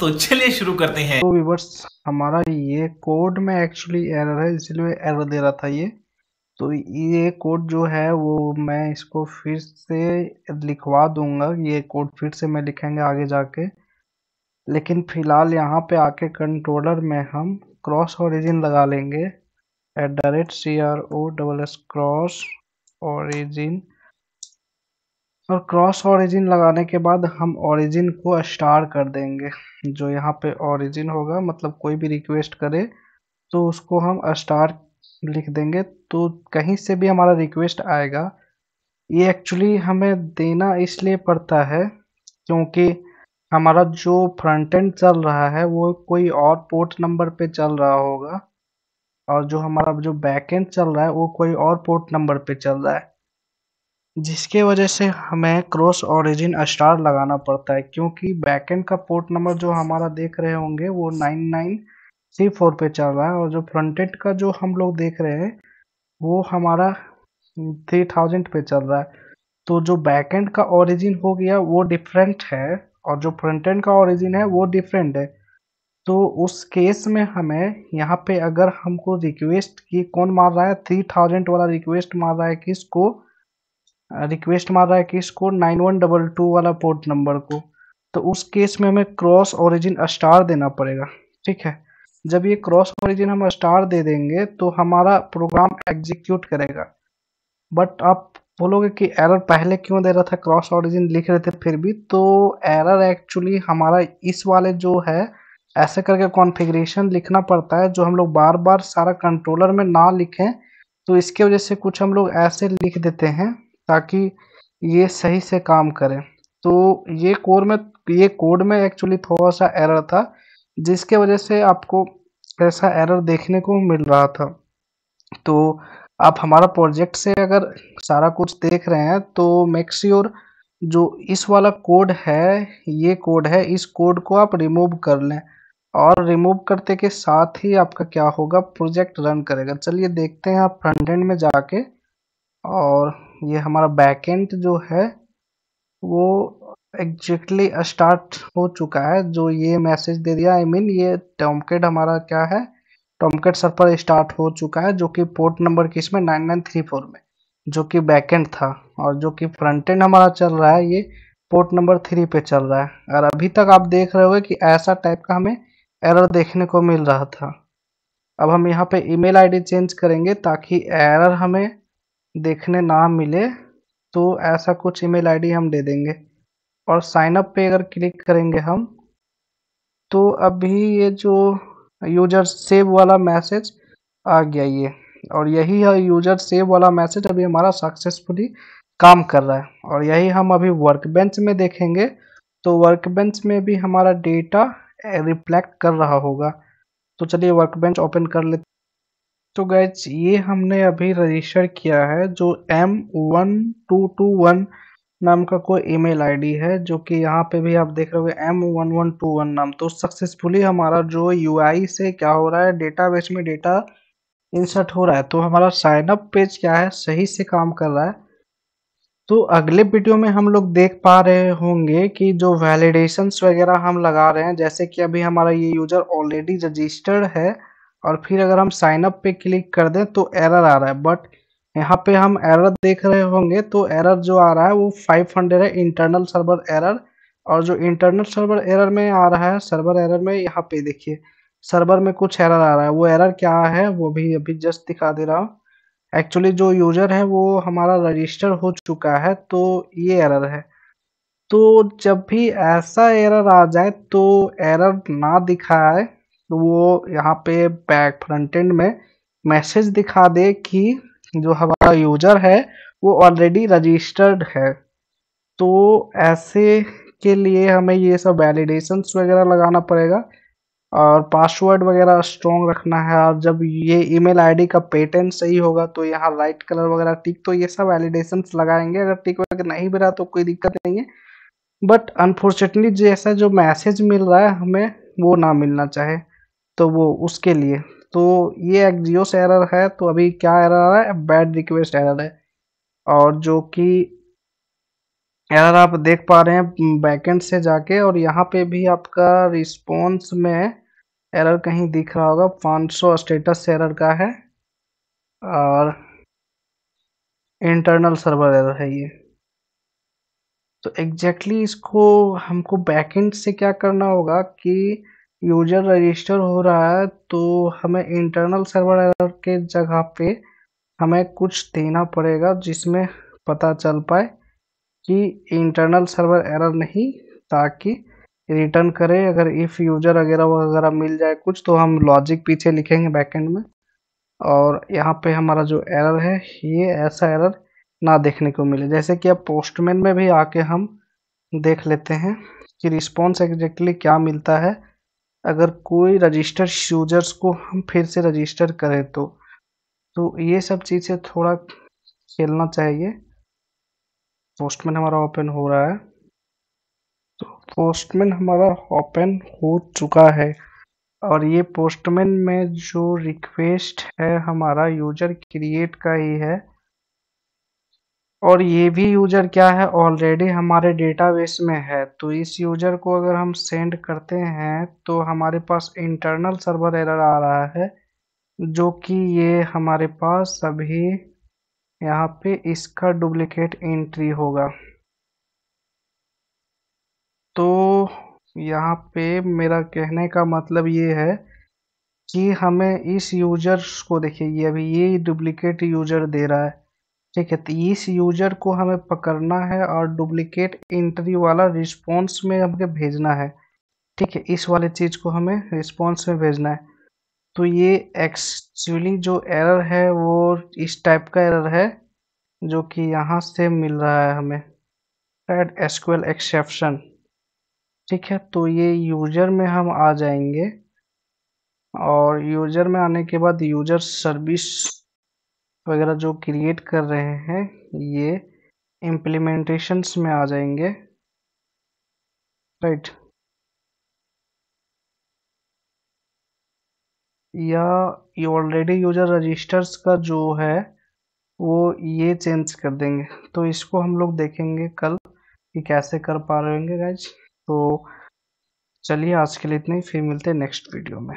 तो चलिए शुरू करते हैं। तो व्यूवर्स, हमारा ये कोड में एक्चुअली एरर है, इसलिए एरर दे रहा था ये। तो ये कोड जो है वो मैं इसको फिर से लिखवा दूंगा। ये कोड फिर से मैं लिखेंगे आगे जाके। लेकिन फिलहाल यहाँ पे आके कंट्रोलर में हम क्रॉस ओरिजिन लगा लेंगे। @CROSS cross origin. और क्रॉस ओरिजिन लगाने के बाद हम ओरिजिन को स्टार कर देंगे। जो यहाँ पे ओरिजिन होगा, मतलब कोई भी रिक्वेस्ट करे तो उसको हम स्टार लिख देंगे, तो कहीं से भी हमारा रिक्वेस्ट आएगा। ये एक्चुअली हमें देना इसलिए पड़ता है क्योंकि हमारा जो फ्रंट एंड चल रहा है वो कोई और पोर्ट नंबर पे चल रहा होगा, और जो हमारा जो बैक एंड चल रहा है वो कोई और पोर्ट नंबर पे चल रहा है, जिसके वजह से हमें क्रॉस ओरिजिन स्टार लगाना पड़ता है। क्योंकि बैकएंड का पोर्ट नंबर जो हमारा देख रहे होंगे वो 9934 पे चल रहा है, और जो फ्रंट एंड का जो हम लोग देख रहे हैं वो हमारा 3000 पे चल रहा है। तो जो बैकएंड का ओरिजिन हो गया वो डिफरेंट है, और जो फ्रंट एंड का ओरिजिन है वो डिफरेंट है। तो उस केस में हमें यहाँ पे अगर हमको रिक्वेस्ट की कौन मार रहा है, 3000 वाला रिक्वेस्ट मार रहा है किसको, रिक्वेस्ट मार रहा है किसको, 9122 वाला पोर्ट नंबर को। तो उस केस में हमें क्रॉस ओरिजिन स्टार देना पड़ेगा। ठीक है, जब ये क्रॉस ओरिजिन हम स्टार दे देंगे तो हमारा प्रोग्राम एग्जीक्यूट करेगा। बट आप बोलोगे कि एरर पहले क्यों दे रहा था, क्रॉस ओरिजिन लिख रहे थे फिर भी। तो एरर एक्चुअली हमारा इस वाले जो है ऐसे करके कॉन्फ़िगरेशन लिखना पड़ता है, जो हम लोग बार बार सारा कंट्रोलर में ना लिखें। तो इसके वजह से कुछ हम लोग ऐसे लिख देते हैं ताकि ये सही से काम करे। तो ये कोड में एक्चुअली थोड़ा सा एरर था, जिसके वजह से आपको ऐसा एरर देखने को मिल रहा था। तो आप हमारा प्रोजेक्ट से अगर सारा कुछ देख रहे हैं तो मेक श्योर जो इस वाला कोड है, ये कोड है, इस कोड को आप रिमूव कर लें। और रिमूव करते के साथ ही आपका क्या होगा, प्रोजेक्ट रन करेगा। चलिए देखते हैं आप फ्रंट एंड में जाके। और ये हमारा बैकएंड जो है वो एग्जैक्टली स्टार्ट हो चुका है। जो ये मैसेज दे दिया, आई मीन ये टॉमकैट हमारा क्या है, टॉमकैट सर्वर स्टार्ट हो चुका है, जो कि पोर्ट नंबर किसमें 9934 में, जो कि बैकएंड था। और जो कि फ्रंट एंड हमारा चल रहा है ये पोर्ट नंबर 3 पे चल रहा है। और अभी तक आप देख रहे होंगे कि ऐसा टाइप का हमें एरर देखने को मिल रहा था। अब हम यहाँ पे ईमेल आईडी चेंज करेंगे ताकि एरर हमें देखने ना मिले। तो ऐसा कुछ ईमेल आईडी हम दे देंगे, और साइन अप पे अगर क्लिक करेंगे हम, तो अभी ये जो यूजर सेव वाला मैसेज आ गया ये, और यही है यूजर सेव वाला मैसेज अभी हमारा सक्सेसफुली काम कर रहा है। और यही हम अभी वर्कबेंच में देखेंगे तो वर्कबेंच में भी हमारा डेटा रिफ्लेक्ट कर रहा होगा। तो चलिए वर्कबेंच ओपन कर लेते। तो गाइज ये हमने अभी रजिस्टर किया है, जो M1221 नाम का कोई ईमेल आईडी है, जो कि यहाँ पे भी आप देख रहे होंगे M1121 नाम। तो सक्सेसफुली हमारा जो यूआई से क्या हो रहा है, डेटाबेस में डेटा इंसर्ट हो रहा है। तो हमारा साइन अप पेज क्या है, सही से काम कर रहा है। तो अगले वीडियो में हम लोग देख पा रहे होंगे कि जो वैलिडेशंस वगैरह हम लगा रहे हैं, जैसे कि अभी हमारा ये यूजर ऑलरेडी रजिस्टर्ड है, और फिर अगर हम साइन अप पे क्लिक कर दें तो एरर आ रहा है। बट यहाँ पे हम एरर देख रहे होंगे, तो एरर जो आ रहा है वो 500 है, इंटरनल सर्वर एरर। और जो इंटरनल सर्वर एरर में आ रहा है, सर्वर एरर में यहाँ पे देखिए सर्वर में कुछ एरर आ रहा है। वो एरर क्या है वो भी अभी जस्ट दिखा दे रहा हूँ। एक्चुअली जो यूजर है वो हमारा रजिस्टर हो चुका है, तो ये एरर है। तो जब भी ऐसा एरर आ जाए तो एरर ना दिखाए, तो वो यहाँ पे बैक फ्रंट एंड में मैसेज दिखा दे कि जो हमारा यूजर है वो ऑलरेडी रजिस्टर्ड है। तो ऐसे के लिए हमें ये सब वैलिडेशंस वगैरह लगाना पड़ेगा, और पासवर्ड वगैरह स्ट्रॉन्ग रखना है। और जब ये ईमेल आईडी का पैटर्न सही होगा तो यहाँ राइट कलर वगैरह टिक, तो ये सब वैलिडेशंस लगाएंगे। अगर टिक वगैरह नहीं भी रहा तो कोई दिक्कत नहीं है। बट अनफॉर्चुनेटली जैसा जो मैसेज मिल रहा है हमें वो ना मिलना चाहे, तो वो उसके लिए। तो ये एक्जियोस एरर है। तो अभी क्या एरर आ रहा है, बैड रिक्वेस्ट एरर है। और जो कि एरर आप देख पा रहे हैं बैकएंड से जाके, और यहाँ पे भी आपका रिस्पॉन्स में एरर कहीं दिख रहा होगा, 500 स्टेटस एरर का है और इंटरनल सर्वर एरर है ये। तो एग्जैक्टली इसको हमको बैकएंड से क्या करना होगा कि यूजर रजिस्टर हो रहा है तो हमें इंटरनल सर्वर एरर के जगह पे हमें कुछ देना पड़ेगा जिसमें पता चल पाए कि इंटरनल सर्वर एरर नहीं, ताकि रिटर्न करे। अगर इफ यूजर वगैरह वगैरह मिल जाए कुछ तो हम लॉजिक पीछे लिखेंगे बैकएंड में, और यहाँ पे हमारा जो एरर है ये ऐसा एरर ना देखने को मिले। जैसे कि अब पोस्टमैन में भी आके हम देख लेते हैं कि रिस्पॉन्स एग्जैक्टली क्या मिलता है अगर कोई रजिस्टर यूजर्स को हम फिर से रजिस्टर करें तो ये सब चीज़ें थोड़ा खेलना चाहिए। पोस्टमैन हमारा ओपन हो रहा है, तो पोस्टमैन हमारा ओपन हो चुका है, और ये पोस्टमैन में जो रिक्वेस्ट है हमारा यूजर क्रिएट का ही है, और ये भी यूजर क्या है ऑलरेडी हमारे डेटाबेस में है। तो इस यूजर को अगर हम सेंड करते हैं तो हमारे पास इंटरनल सर्वर एरर आ रहा है, जो कि ये हमारे पास अभी यहाँ पे इसका डुप्लीकेट एंट्री होगा। तो यहाँ पे मेरा कहने का मतलब ये है कि हमें इस यूजर्स को, देखिए ये अभी ये डुप्लीकेट यूजर दे रहा है, ठीक है। तो इस यूजर को हमें पकड़ना है और डुप्लीकेट एंट्री वाला रिस्पॉन्स में हमें भेजना है, ठीक है। इस वाले चीज को हमें रिस्पॉन्स में भेजना है। तो ये एक्चुअली जो एरर है वो इस टाइप का एरर है जो कि यहाँ से मिल रहा है हमें, एड एसक्यूएल एक्सेप्शन, ठीक है। तो ये यूजर में हम आ जाएंगे, और यूजर में आने के बाद यूजर सर्विस वगैरह जो क्रिएट कर रहे हैं ये इम्प्लीमेंटेशंस में आ जाएंगे, राइट। या ये ऑलरेडी यूजर रजिस्टर्स का जो है वो ये चेंज कर देंगे। तो इसको हम लोग देखेंगे कल कि कैसे कर पा रहे होंगे गाइज। तो चलिए आज के लिए इतना ही, फिर मिलते हैं नेक्स्ट वीडियो में।